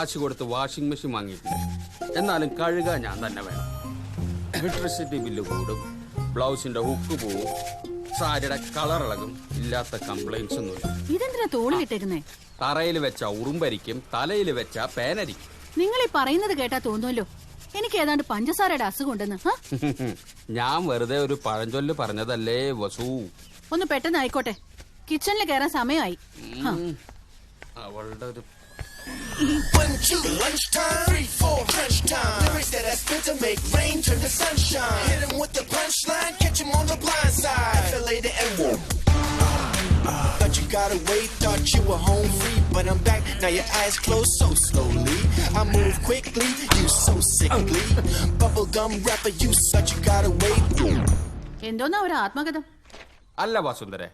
കാശ് കൊടുത്ത് washing machine വാങ്ങിയിട്ടുണ്ട്. എന്നാലും കഴുകാൻ ഞാൻ തന്നെ വേണം. ഇലക്ട്രിസിറ്റി ബില്ല് കൂടും, ബ്ലൗസിന്റെ ഹുക്ക് പോവും, സാരിയുടെ കളർ ഇളകും. ഇല്ലാത്ത കംപ്ലൈന്റ്സ് ഒന്നുമില്ല. ഇതെന്തിനാ തോളിലിട്ടേക്കുന്നേ? തറയിൽ വെച്ച ഉറുമ്പരിക്കും, തലയിൽ വെച്ച പേനരിക്കും. നിങ്ങൾ ഈ പറയുന്നത് കേട്ടാ തോന്നുമല്ലോ എനിക്ക് ഏതാണ്ട് പഞ്ചസാരയുടെ അസുഖം ഉണ്ടെന്ന്. ഞാൻ വെറുതെ ഒരു പഴഞ്ചൊല്ല് പറഞ്ഞതല്ലേ വസു. ഒന്ന് പെട്ടെന്ന് ആയിക്കോട്ടെ, കിച്ചണിൽ കയറാൻ സമയമായി. അവളുടെ ഒരു Thought you got away, thought you were home free, but I'm back, now your eyes closed so slowly. I move quickly, you so sickly. Bubblegum rapper, you thought you got away. എന്തോന്നാ ഒരു ആത്മകഥം? അല്ല വസുന്ധരെ,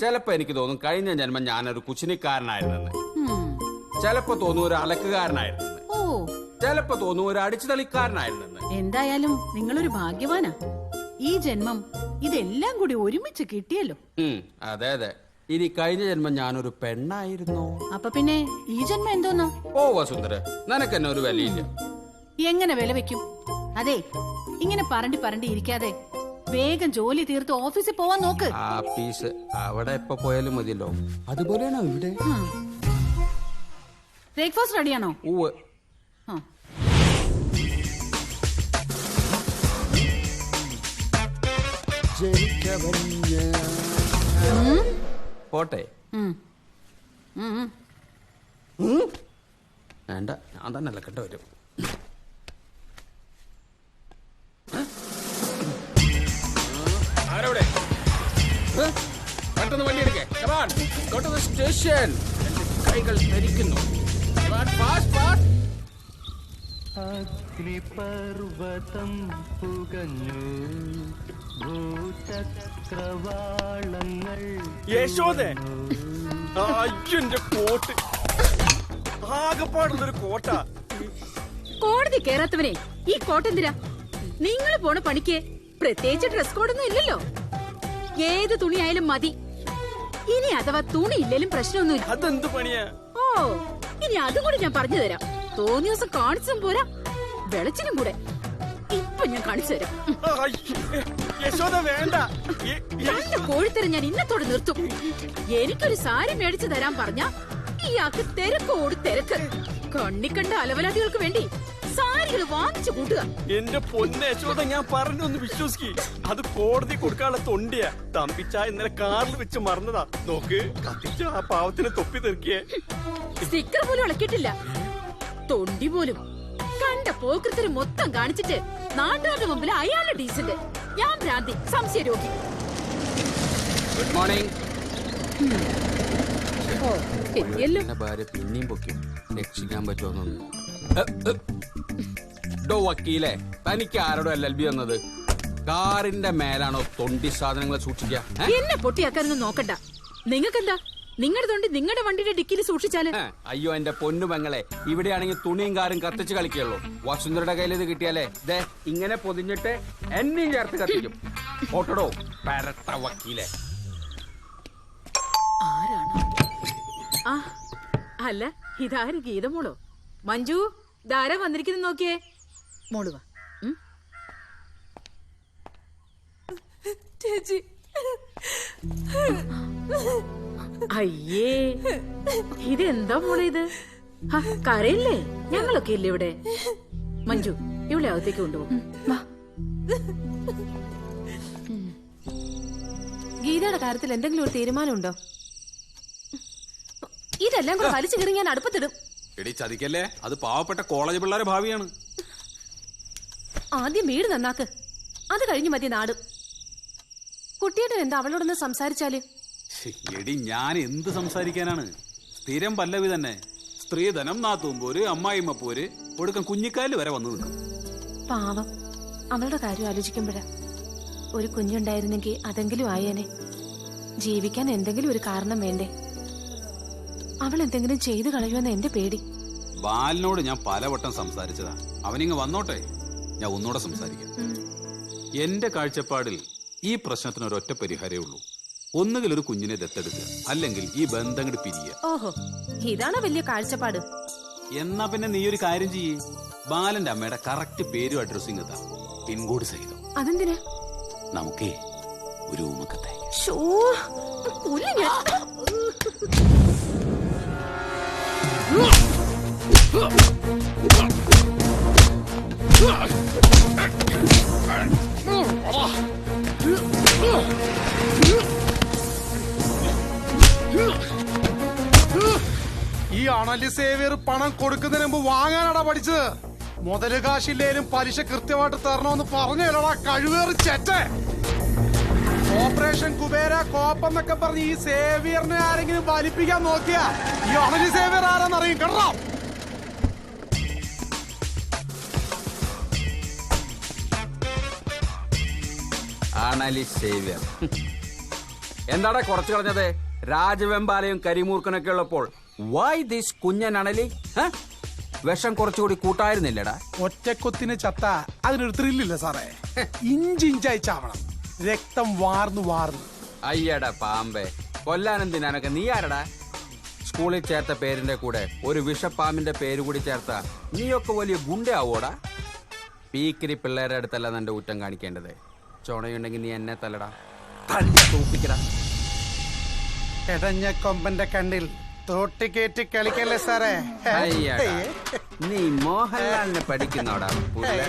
ചിലപ്പോ എനിക്ക് തോന്നും കഴിഞ്ഞ ജന്മം ഞാനൊരു കുച്ചിനിക്കാരനായിരുന്നെന്ന്. ചിലപ്പോ തോന്നും ഒരു അലക്കുകാരനായിരുന്നെന്ന്. ചിലപ്പോ തോന്നും ഒരു അടിച്ചുതളിക്കാരനായിരുന്നെന്ന്. എന്തായാലും നിങ്ങളൊരു ഭാഗ്യവാനാ. ഈ ജന്മം ഇതെല്ലാം കൂടി ഒരുമിച്ച് കിട്ടിയല്ലോ. അതെ അതെ. ഇനി കഴിഞ്ഞ ജന്മം ഞാനൊരു പെണ്ണായിരുന്നു. അപ്പൊ പിന്നെ ഈ ജന്മം എന്തോന്നാ? ഓ വസുന്ധര, നിനക്കെന്നെ ഒരു വിലയില്ല. എങ്ങനെ വില വെക്കും? അതെ, ഇങ്ങനെ പറണ്ടി ഇരിക്കാതെ വേഗം ജോലി തീർത്ത് ഓഫീസിൽ പോവാൻ നോക്ക്. ആഫീസ് അവിടെ എപ്പോ പോയാലും മതിയല്ലോ. അതുപോലെയാണോ ഇവിടെ? ബ്രേക്ക്ഫാസ്റ്റ് റെഡിയാണോ? പോട്ടെ. വേണ്ട, ഞാൻ തന്നെ അലക്കേണ്ട വരും. ആരവിടെ? പെട്ടെന്ന് വണ്ടി എടുക്കേ. സ്റ്റേഷൻ. കൈകൾ ധരിക്കുന്നു. അഗ്നിപർവതം പുകഞ്ഞു ഭൂചക്രവാളങ്ങൾ. യശോദേ, അയ്യന്റെ കോട്ട് ആകെപ്പാടുള്ളൊരു കോട്ടാ. കോടതി കേറാത്തവനെ ഈ കോട്ടെന്തിരാ? നിങ്ങൾ പോണ പണിക്ക് പ്രത്യേകിച്ച് ഡ്രസ് കോഡൊന്നും ഇല്ലല്ലോ. ഏത് തുണിയായാലും മതി. ഇനി അഥവാ തുണി ഇല്ലേലും പ്രശ്നമൊന്നുമില്ല. അതെന്ത് പണിയാ? ഓ, ഇനി അതും കൂടി ഞാൻ പറഞ്ഞു തരാം. തോന്നിയ ദിവസം കാണിച്ചും പോരാ, വെളച്ചിനും കൂടെ. ഇപ്പൊ ഞാൻ കാണിച്ചു തരാം. യശോദ വേണ്ട. എന്റെ കോഴിത്തരം ഞാൻ ഇന്നത്തോടെ നിർത്തും. എനിക്കൊരു സാരി മേടിച്ചു തരാൻ പറഞ്ഞ ഇയാൾക്ക് തിരക്കോട് തിരക്ക്. കണ്ണിക്കണ്ട അലവലാദികൾക്ക് വേണ്ടി സാരികൾ വാങ്ങിച്ചു കൂട്ടുക. എന്റെ പൊന്ന യശോദ, ഞാൻ പറഞ്ഞൊന്ന് വിശ്വസിക്ക്. അത് കോടതി കൊടുക്കാനുള്ള തൊണ്ടിയാ. തമ്പിച്ച ഇന്നലെ കാറിൽ വെച്ച് മറന്നതാ. നോക്ക്, കത്തിച്ച ആ പാവത്തിന് തൊപ്പി തെറിക്കിയേ. സ്റ്റിക്കർ പോലും ഇളക്കിയിട്ടില്ല, തൊണ്ടി പോലും. കണ്ട പോക്കൃത്തിന് മൊത്തം കാണിച്ചിട്ട് നാട്ടുകാരുടെ മുമ്പിൽ അയാളുടെ ഡീസന്റ്, ഞാൻ ഭ്രാന്തി, സംശയരോഗി. Good morning. ഭാര്യ പിന്നെയും പൊക്കും. രക്ഷിക്കാൻ പറ്റുമെന്നൊന്നും. ഡോ വക്കീലെ, തനിക്ക് ആരോടോ LLB വന്നത്? കാറിന്റെ മേലാണോ തൊണ്ടി സാധനങ്ങൾ സൂക്ഷിക്കുക? എന്നെ പൊട്ടിയാക്കാനൊന്നും നോക്കണ്ട. നിങ്ങൾക്കെന്താ? നിങ്ങളുടെ തൊണ്ടി നിങ്ങളുടെ വണ്ടിയുടെ ഡിക്കിയിൽ സൂക്ഷിച്ചാല്? അയ്യോ എന്റെ പൊന്നു പെങ്ങളെ, ഇവിടെയാണെങ്കിൽ തുണിയും കാറും കത്തിച്ച് കളിക്കുള്ളൂ. വസുന്ധരയുടെ കയ്യിൽ ഇത് കിട്ടിയാലേ ദേ ഇങ്ങനെ പൊതിഞ്ഞിട്ട് എന്നെയും ചേർത്ത് കത്തിക്കും. ഓട്ടടോ പരട്ട വക്കീലെ. ആരാണ്? ആ അല്ല, ഇതാര്? ഗീതമോളോ? മഞ്ജു, ധാര വന്നിരിക്കുന്നു, നോക്കിയേ. മോള് വാ. ചേച്ചി, അയ്യേ, ഇതെന്താ മോളെ ഇത്? കരയില്ലേ? ഞങ്ങളൊക്കെ ഇല്ലേ ഇവിടെ. മഞ്ജു, ഇവിടെ അകത്തേക്ക് കൊണ്ടുപോകും. ഗീതയുടെ കാര്യത്തിൽ എന്തെങ്കിലും ഒരു തീരുമാനമുണ്ടോ? ഇതെല്ലാം കൂടെ വലിച്ചു കയറി ഞാൻ അടുപ്പത്തിടും. എടി ചതിക്കല്ലേ, അത് പാവപ്പെട്ട കോളേജ് പിള്ളേരെ ഭാവിയാണ്. ആദ്യം വീട് നന്നാക്ക്, അത് കഴിഞ്ഞു മതി നാട്. കുട്ടിയേട്ടൻ എന്താ അവളോടൊന്ന് സംസാരിച്ചാല്? എടി ഞാൻ എന്ത് സംസാരിക്കാനാണ്? സ്ഥിരം പല്ലവി തന്നെ. സ്ത്രീധനം, നാത്തൂമ്പോര്, അമ്മായിമ്മ പോര്, ഒടുക്കം കുഞ്ഞിക്കാല് വരെ വന്നു നിൽക്കും. പാവം, അവളുടെ കാര്യം ആലോചിക്കുമ്പോഴാ. ഒരു കുഞ്ഞുണ്ടായിരുന്നെങ്കിൽ അതെങ്കിലും ആയേനെ. ജീവിക്കാൻ എന്തെങ്കിലും ഒരു കാരണം വേണ്ടേ? അവൾ എന്തെങ്കിലും ചെയ്തു കളയുമെന്ന് എന്റെ പേടി. ബാലിനോട് ഞാൻ പലവട്ടം സംസാരിച്ചതാ. അവനിങ്ങ് വന്നോട്ടെ, ഞാൻ ഒന്നുകൂടെ സംസാരിക്കാം. എന്റെ കാഴ്ചപ്പാടിൽ ഈ പ്രശ്നത്തിന് ഒരൊറ്റ പരിഹാരമേ ഉള്ളൂ. ഒന്നുകിൽ ഒരു കുഞ്ഞിനെ ദത്തെടുക്കുക, അല്ലെങ്കിൽ ഈ ബന്ധം പിരിയുക. ഓഹോ, ഇതാണോ വലിയ കാഴ്ചപ്പാട്? എന്നാ പിന്നെ നീ ഒരു കാര്യം ചെയ്യ്, ബാലന്റെ അമ്മയുടെ കറക്റ്റ് പേരും അഡ്രസ്സും എത്താം, പിൻകോഡ് സഹിതം. അതെന്തിനാ? നമുക്കേ ഒരു ഊമക്കത്തെ. ഷോ, കൊല്ലും ഞാൻ. ഈ അണലി സേവിയർ പണം കൊടുക്കുന്നതിന് മുമ്പ് വാങ്ങാനാടാ പഠിച്ചത്. മുതല് കാശില്ലേലും പലിശ കൃത്യമായിട്ട് തരണമെന്ന് പറഞ്ഞല്ലോടാ കഴിവേറി ചെറ്റേ. ഓപ്പറേഷൻ കുബേര കോപ്പം എന്നൊക്കെ പറഞ്ഞ് ഈ സേവിയറിനെ ആരെങ്കിലും വലിപ്പിക്കാൻ നോക്കിയാ ഈ അണലി സേവിയർ ആരാന്നറിയും കേട്ടോ. അണലി സേവ്യർ എന്താടാ കുറച്ചു കളഞ്ഞത്? രാജവെമ്പാലയും കരിമൂർക്കനൊക്കെ ഉള്ളപ്പോൾ വൈ ദിസ് കുഞ്ഞൻ അണലി? വിഷം കുറച്ചുകൂടി കൂട്ടായിരുന്നില്ലടാ. ഒറ്റക്കൊത്തിന് ചത്ത അതിനൊരു ത്രില്ലില്ല സാറേ. ഇഞ്ചിഞ്ചായി ചാവണം, രക്തം വാർന്നു വാർന്നു. അയ്യടാ പാമ്പേ, കൊല്ലാനും തിന്നാനൊക്കെ നീ ആരടാ? സ്കൂളിൽ ചേർത്ത പേരിന്റെ കൂടെ ഒരു വിഷപ്പാമ്പിന്റെ പേര് കൂടി ചേർത്ത നീയൊക്കെ വലിയ ഗുണ്ടയാവോടാ? പീക്കിരി പിള്ളേരുടെ അടുത്തല്ല നിന്റെ ഊറ്റം കാണിക്കേണ്ടത്. ചുണയുണ്ടെങ്കിൽ നീ എന്നെ തല്ലടാ, തൂപ്പിക്കടാ. എടഞ്ഞ കൊമ്പന്റെ കണ്ണിൽ തോട്ടിക്കേറ്റി കളിക്കല്ലേ സാറേ. അയ്യടാ, നീ മോഹൻലാലിനെ പഠിക്കുന്നോടാ പുള്ള.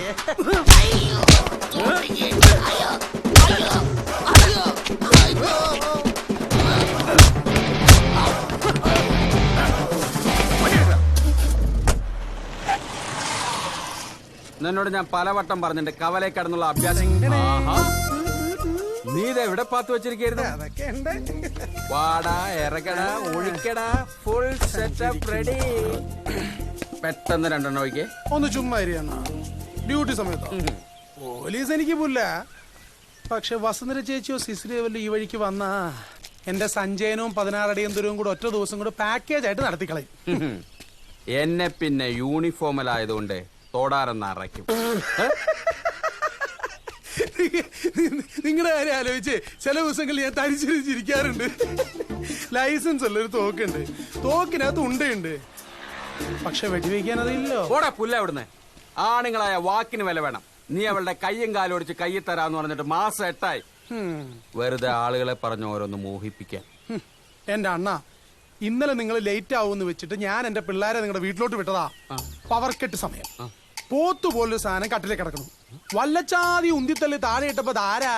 നിന്നോട് ഞാൻ പലവട്ടം പറഞ്ഞിട്ട് കവലെ കടന്നുള്ള അഭ്യാസം. നീ ഇതെവിടെ പാത്ത് വെച്ചിരിക്കരുത്. അതൊക്കെ ഉണ്ട്. വാടാ, ഇറക്കടാ, ഒഴിക്കടാ, ഫുൾ സെറ്റപ്പ് റെഡി. പെട്ടെന്ന് രണ്ടെണ്ണം ഒഴിക്കേ. ഒന്ന് ചുമ്മാ ഇരിയെന്നാ ഡ്യൂട്ടി സമയത്തോ. പോലീസ് എനിക്ക് പുല്ല. പക്ഷെ വസുന്ധര ചേച്ചിയോ സിസിലിയോ വല്ല ഈ വഴിക്ക് വന്നാ എന്റെ സഞ്ചയനവും 16 അടിയും ദൂരവും കൂടെ ഒറ്റ ദിവസം കൂടെ പാക്കേജ് ആയിട്ട് നടത്തിക്കളയും. എന്നെ പിന്നെ യൂണിഫോമിലായതുകൊണ്ട് തോടാറെന്ന് അറയ്ക്കും. നിങ്ങളുടെ കാര്യം ആലോചിച്ച് ചില ദിവസങ്ങളിൽ ഞാൻ തരിച്ചിരിക്കാറുണ്ട്. ലൈസൻസ് ഉള്ള ഒരു തോക്കുണ്ട്, തോക്കിനകത്ത് ഉണ്ടയുണ്ട്, പക്ഷെ വെടിവെക്കാൻ അതില്ലോ. ഓടാ പുല്ല അവിടുന്ന്. ആണുങ്ങളായ വാക്കിന് വില വേണം. നീ അവളുടെ കയ്യും കാലും ഒടിച്ച് കയ്യിൽ തരാന്ന് പറഞ്ഞിട്ട് മാസം 8 ആയി. വെറുതെ ആളുകളെ പറഞ്ഞ് ഓരോന്ന് മോഹിപ്പിക്കാൻ. എന്റെ അണ്ണ, ഇന്നലെ നിങ്ങൾ ലേറ്റ് ആവുമെന്ന് വെച്ചിട്ട് ഞാൻ എന്റെ പിള്ളേരെ നിങ്ങളുടെ വീട്ടിലോട്ട് വിട്ടതാ. പവർ കെട്ട് സമയം. പോത്തുപോലൊരു സാധനം കട്ടിലേ കിടക്കണം. വല്ലച്ചാതി ഉന്തിത്തള്ളി താഴെ ഇട്ടപ്പോ ആരാ?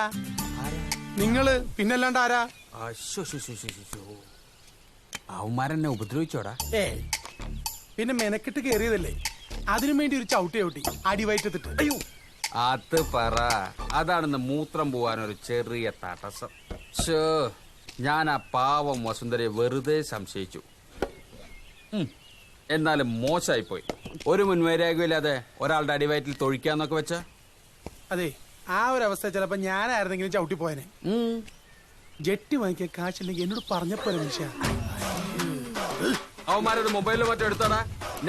നിങ്ങള്, പിന്നല്ലാണ്ട് ആരാ? അവന്മാരെന്നെ ഉപദ്രവിച്ചോടാ. പിന്നെ മെനക്കെട്ട് കേറിയതല്ലേ, അതിനു വേണ്ടി ഒരു ചവിട്ടി അടിവയറ്റത്തിട്ട്. അയ്യോ, അത് പറ. അതാണെന്ന് മൂത്രം പോവാനൊരു ചെറിയ തടസ്സം. ഞാൻ ആ പാവം വസുന്ധരയെ വെറുതെ സംശയിച്ചു. എന്നാലും മോശമായിപ്പോയി. ഒരു മുൻവൈരാഗ്യമില്ലാതെ ഒരാളുടെ അടിവയറ്റിൽ തൊഴിക്കാന്നൊക്കെ വെച്ച. അതെ, ആ ഒരു അവസ്ഥ ചിലപ്പോ ഞാനായിരുന്നെങ്കിലും ചവിട്ടി പോയനെ. ജെട്ടി വാങ്ങിക്കാൻ കാശില്ലെങ്കിൽ എന്നോട് പറഞ്ഞപ്പോലെ മനുഷ്യ. അവന്മാരൊരു മൊബൈലിൽ മറ്റോ എടുത്തോടാ.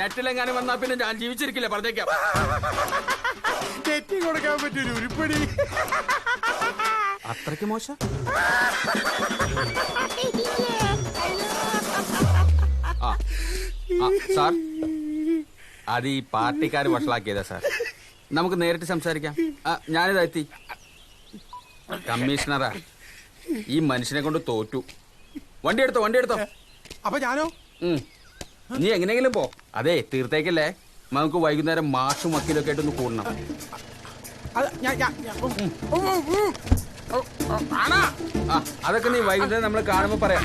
നെറ്റിലെങ്ങാനും വന്നാ പിന്നെ ഞാൻ ജീവിച്ചിരിക്കില്ല, പറഞ്ഞേക്കാം. നെറ്റി കൊടുക്കാൻ പറ്റൊരു ഉരുപ്പടി. അത്രയ്ക്ക് മോശം? സാർ, അത് ഈ പാർട്ടിക്കാർ വഷളാക്കിയതാ സാർ. നമുക്ക് നേരിട്ട് സംസാരിക്കാം. ഞാനിതാ എത്തി. കമ്മീഷണറാ, ഈ മനുഷ്യനെ കൊണ്ട് തോറ്റു. വണ്ടി എടുത്തോ. അപ്പൊ ഞാനോ? നീ എങ്ങനെയെങ്കിലും പോ. അതെ, തീർത്തേക്കല്ലേ. നമുക്ക് വൈകുന്നേരം മാഷും വക്കീലൊക്കെ ആയിട്ടൊന്ന് കൂടണം. അതൊക്കെ നീ വൈകുന്നേരം നമ്മൾ കാണുമ്പോ പറയാം.